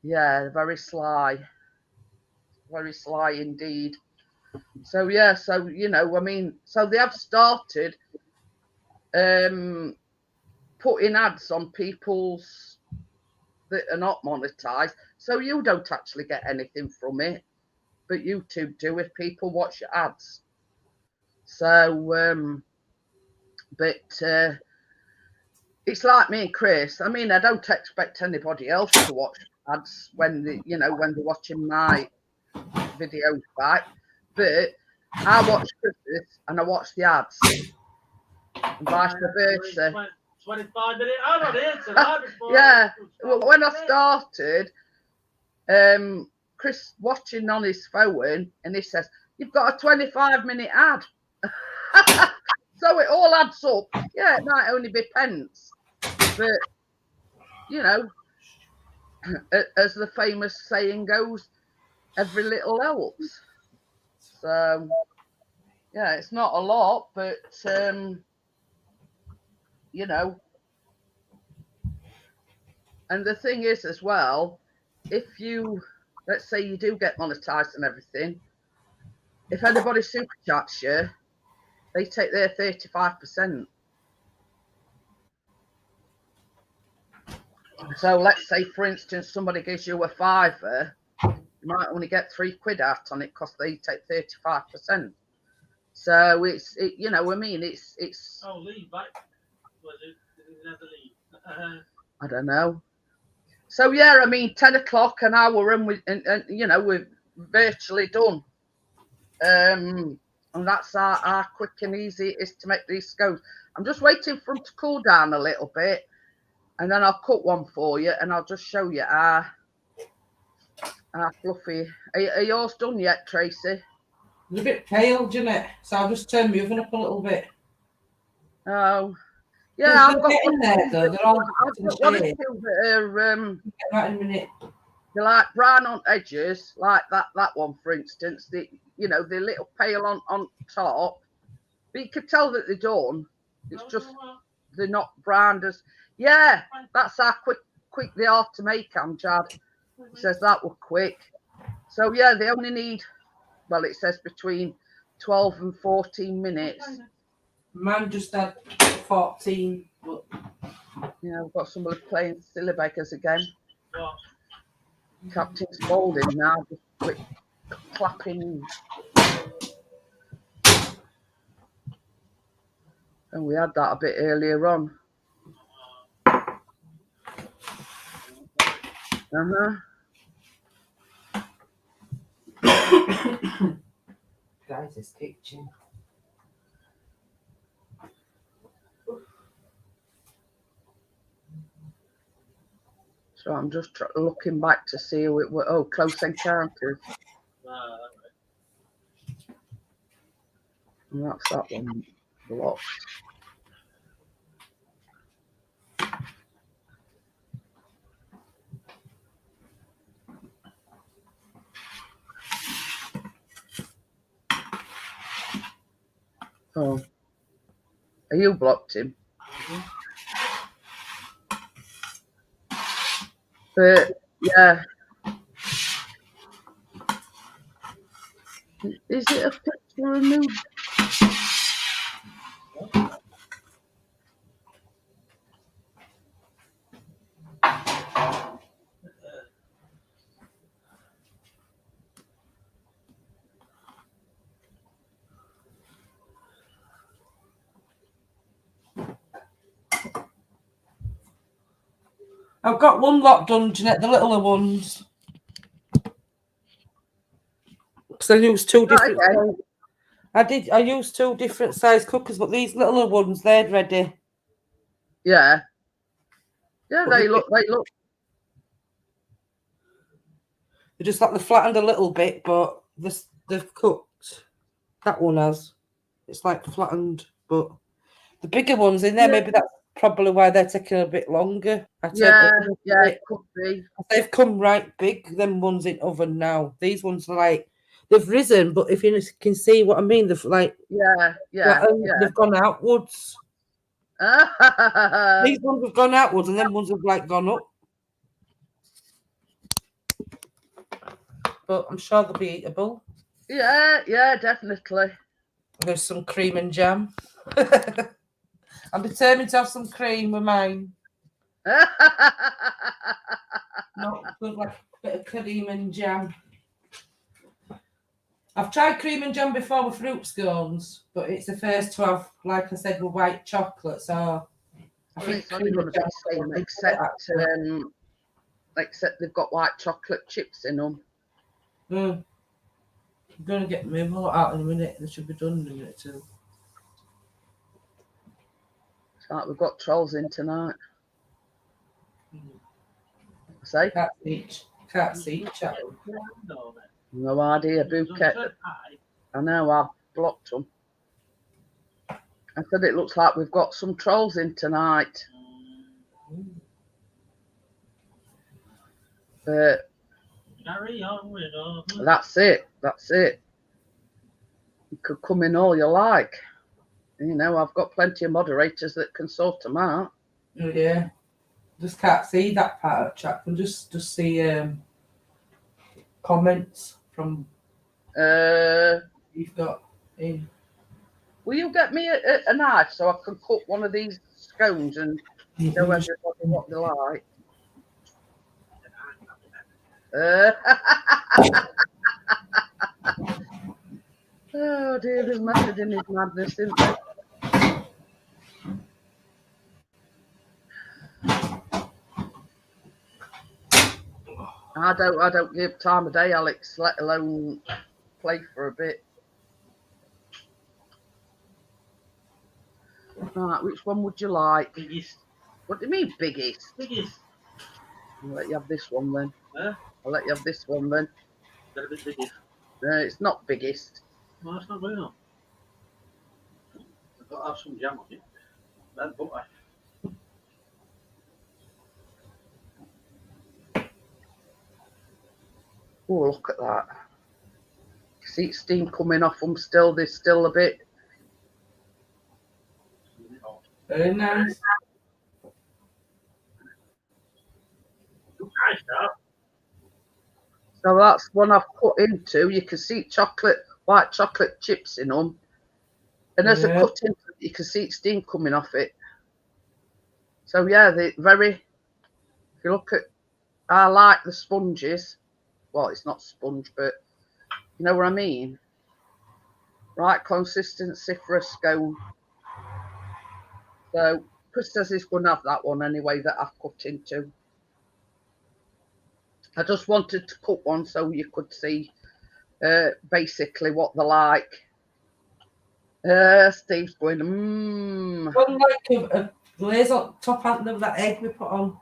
very sly indeed. So yeah, so you know, I mean, so they have started putting ads on people's that are not monetized, so you don't actually get anything from it, but YouTube do if people watch your ads. So but it's like me and Chris. I mean, I don't expect anybody else to watch ads when they're watching my videos back, but I watch Chris's and I watch the ads, and vice versa. 25-minute ad on here tonight. Yeah, well, when I started, Chris watching on his phone, and he says, "You've got a 25-minute ad." So it all adds up. Yeah, it might only be pence, but you know, as the famous saying goes, every little helps. So yeah, it's not a lot, but you know. And the thing is as well, if you, let's say you do get monetized and everything, if anybody super chats you, they take their 35%. So let's say, for instance, somebody gives you a £5, you might only get £3 out on it because they take 35%. So it's you know, I mean, it's. Oh, leave back. Was it? Did it never leave? I don't know. So yeah, I mean, 10 o'clock an hour, and you know, we're virtually done. And that's how quick and easy it is to make these scones. I'm just waiting for them to cool down a little bit, and then I'll cut one for you, and I'll just show you how fluffy. Are yours done yet, Tracy? It's a bit pale, Jeanette, so I'll just turn my oven up a little bit. Oh, yeah, They're getting there though. They're all I've got one or two that are get that in a minute. they're like brown on edges, like that one for instance. The they're little pale on top, but you could tell that they're done. It's just they're not browned as. Yeah, that's how quick they are to make, Amjad. It says that were quick. So yeah, they only need. Well, it says between 12 and 14 minutes. Man just had 14. But... Yeah, we've got somebody playing silly bakers again. Captain Spaulding now, just quick clapping. And we had that a bit earlier on. Guys, this kitchen. So I'm just looking back to see who it was. Oh, Close Encounters. And that's that one blocked. Oh, are you blocked him? But yeah, is it a picture of nude? I've got one lot done, Jeanette, the littler ones. Because I used two different. I used two different size cookers, but these littler ones, they're ready. Yeah. Yeah, they look. They're just like they flattened a little bit, but they've cooked. That one has. It's like flattened, but the bigger ones in there, maybe that's probably why they're taking a bit longer. Yeah, it could be. They've come right big, them ones in oven now. These ones are like, they've risen, but if you can see what I mean, they've like, they've gone outwards. These ones have gone outwards, and them ones have like gone up. But I'm sure they'll be eatable. Yeah, definitely. There's some cream and jam. I'm determined to have some cream with mine. Not with like a bit of cream and jam. I've tried cream and jam before with fruit scones, but it's the first to have, like I said, with white chocolate. So I think it's only going to be the same, except they've got white chocolate chips in them. I'm going to get my more out in a minute. They should be done in a minute too. It's like we've got trolls in tonight. Say? Can't see chat. No idea, Bouquet. I know, I've blocked them. I said it looks like we've got some trolls in tonight. But that's it. You could come in all you like. I've got plenty of moderators that can sort them out. Yeah. Just can't see that part of chat. Can just see comments from you've got in. Will you get me a knife so I can cut one of these scones and show everybody what they like? Oh dear, there's method in his madness, isn't there? I don't give time of day, Alex, let alone play for a bit. Right, which one would you like? Biggest. What do you mean, biggest? Biggest. I'll let you have this one then. Huh? I'll let you have this one then. They're a bit biggest. It's not biggest. Well, that's not going on. I've got to have some jam on it. That's butter. Oh, look at that. See steam coming off them still. There's still a bit. Very nice. Nice stuff. So that's one I've put into. You can see white chocolate chips in them. And as I cut into it, you can see steam coming off it. So yeah, if you look at, I like the sponges. Well, it's not sponge, but you know what I mean? Right consistency for a scone. So Chris says he's going to have that one anyway that I've cut into. I just wanted to cut one so you could see basically what they're like. Steve's going, One like a glaze on top of that egg we put on.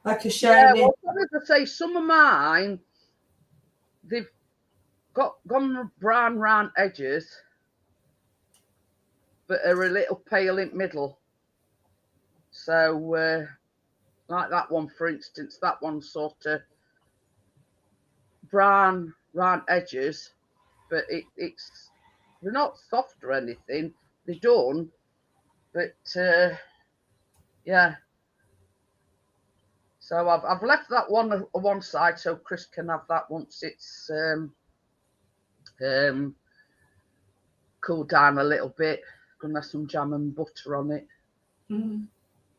Like a shiny. Yeah, well, as I say, some of mine, they've gone brown round edges, but are a little pale in middle. So, like that one, for instance, that one's sort of brown round edges, but they're not soft or anything. They're done, but yeah. So I've left that one on one side so Chris can have that once it's cooled down a little bit. Gonna have some jam and butter on it.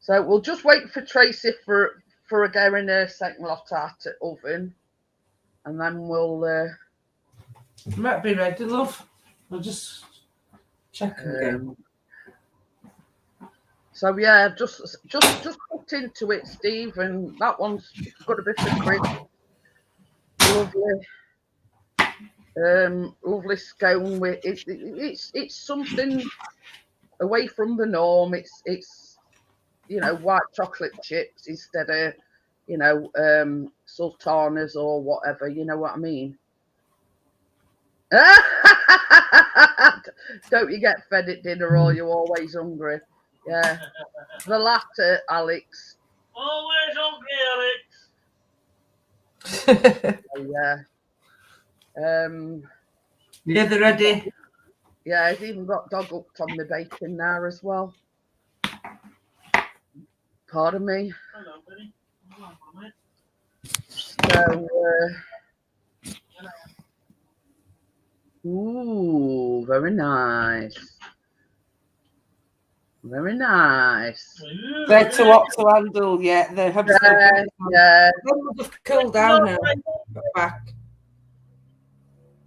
So we'll just wait for Tracy for a go in a second lot out at oven, and then we'll might be ready, love. I'll just check again. So yeah, I've just cooked into it, Steve, and that one's got a bit of crisp. Lovely scone with it. It's something away from the norm. It's white chocolate chips instead of sultanas or whatever. You know what I mean? Don't you get fed at dinner or you're always hungry? Yeah. The latter, Alex. Always hungry, Alex. Yeah. Yeah, they're ready. Yeah, I've even got dog hooked on the bacon now as well. Pardon me. Hello, Benny. So, ooh, very nice. Very nice. They're too hot to handle yet. They have Yeah. They'll just cool down now. Back.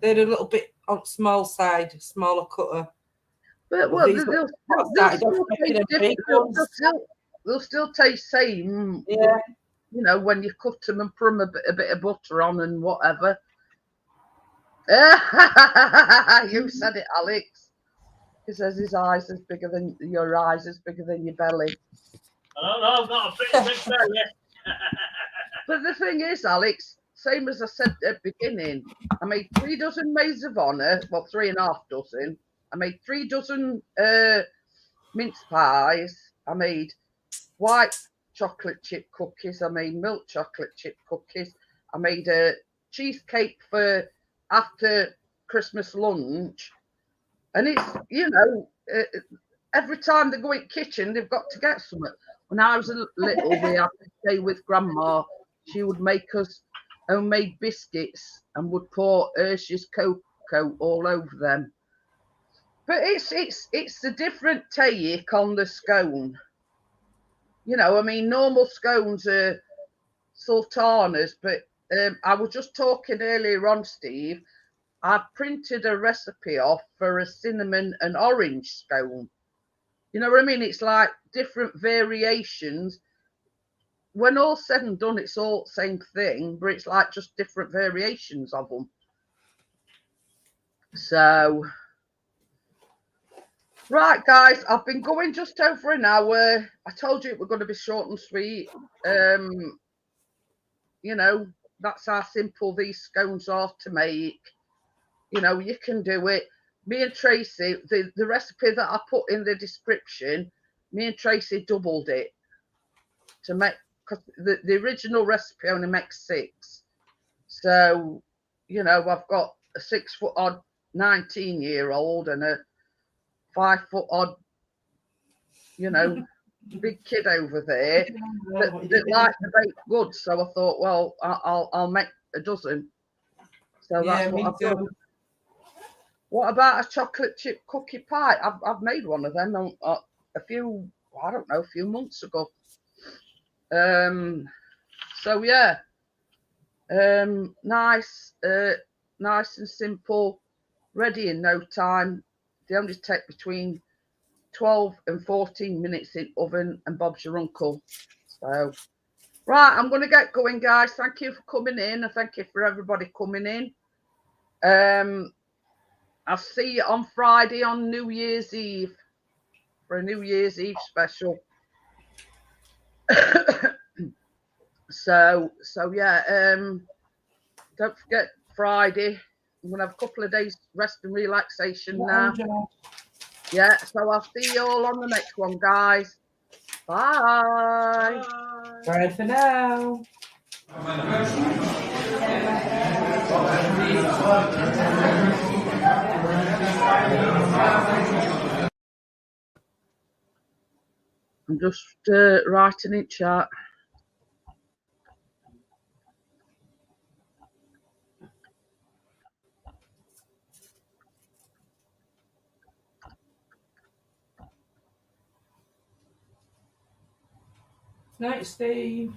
They're a little bit on small side, smaller cutter. But well, they'll still taste same. Yeah. When you cut them and put a bit of butter on and whatever. You said it, Alex. He says his eyes is bigger than your eyes is bigger than your belly. I don't know, I've got a big belly. But the thing is, Alex, same as I said at the beginning, I made 3 dozen maids of honour, well, 3.5 dozen. I made 3 dozen mince pies. I made white chocolate chip cookies. I made milk chocolate chip cookies. I made a cheesecake for after Christmas lunch. And it's, every time they go in the kitchen, they've got to get something. When I was little, we had to stay with Grandma. She would make us homemade biscuits and would pour Hershey's cocoa all over them. But it's a different take on the scone. Normal scones are sultanas, but I was just talking earlier on, Steve. I printed a recipe off for a cinnamon and orange scone. You know what I mean? It's like different variations. When all said and done, it's all the same thing, but it's like just different variations of them. So, right, guys, I've been going just over an hour. I told you it was going to be short and sweet. That's how simple these scones are to make. You can do it. Me and Tracy, the recipe that I put in the description, me and Tracy doubled it to make, because the original recipe only makes 6. So, you know, I've got a 6 foot odd 19-year-old and a 5 foot odd, you know, big kid over there that like the baked goods. So I thought, well, I'll make a dozen. So Yeah, that's what me I've too. done. What about a chocolate chip cookie pie? I've made one of them a few, I don't know, a few months ago. So yeah, nice and simple, ready in no time. They only take between 12 and 14 minutes in oven, and Bob's your uncle. So right, I'm going to get going, guys. Thank you for coming in, and thank you for everybody coming in. I'll see you on Friday on New Year's Eve for a New Year's Eve special. so yeah, don't forget Friday. I'm gonna have a couple of days rest and relaxation now. Yeah, so I'll see you all on the next one, guys. Bye. Bye for now. I'm just writing in chat. Night, Steve.